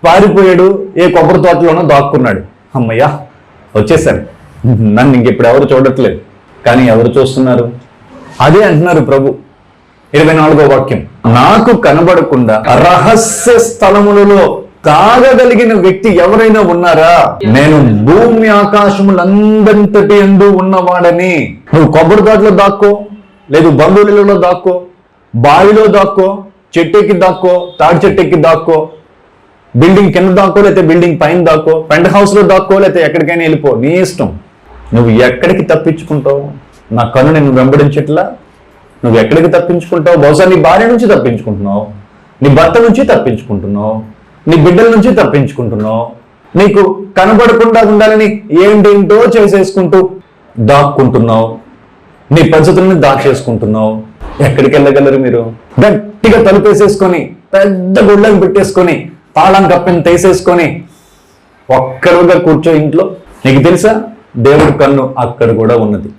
పారిపోయాడు, ఏ కొబ్బరి తోటలోనో దాక్కున్నాడు. అమ్మయ్యా వచ్చేసాను, నన్ను ఇంకెప్పుడు ఎవరు చూడట్లేదు. కానీ ఎవరు చూస్తున్నారు? అదే అంటున్నారు ప్రభు 24వ వాక్యం, నాకు కనబడకుండా రహస్య స్థలములలో తాగగలిగిన వ్యక్తి ఎవరైనా ఉన్నారా? నేను భూమి ఆకాశములందంతటి యందు ఉన్నవాడని. నువ్వు కొబ్బరి తోటలో దాక్కో, లేదు బంధువులలో దాక్కో, బావిలో దాక్కో, చెట్టెక్కి దాక్కో, తాడి చెట్టెక్కి దాక్కో, బిల్డింగ్ కింద దాక్కో, లేకపోతే బిల్డింగ్ పైన దాక్కో, పెంట్ హౌస్ లో దాక్కో, లేకపోతే ఎక్కడికైనా వెళ్ళిపో, నీ ఇష్టం. నువ్వు ఎక్కడికి తప్పించుకుంటావు? నా కన్ను నిన్ను వెంబడించట్లా? నువ్వు ఎక్కడికి తప్పించుకుంటావు? బహుశా నీ భార్య నుంచి తప్పించుకుంటున్నావు, నీ భర్త నుంచి తప్పించుకుంటున్నావు, నీ బిడ్డల నుంచి తప్పించుకుంటున్నావు. నీకు కనబడకుండా ఉండాలని ఏంటేంటో చేసేసుకుంటూ దాక్కుంటున్నావు, నీ పరిస్థితులను దాచేసుకుంటున్నావు. ఎక్కడికి వెళ్ళగలరు మీరు? గట్టిగా తలుపేసేసుకొని, పెద్ద గుళ్ళని పెట్టేసుకొని, తాళం కప్పిని తీసేసుకొని ఒక్కరుగా కూర్చో ఇంట్లో. నీకు తెలుసా, దేవుడి కన్ను అక్కడ కూడా ఉన్నది.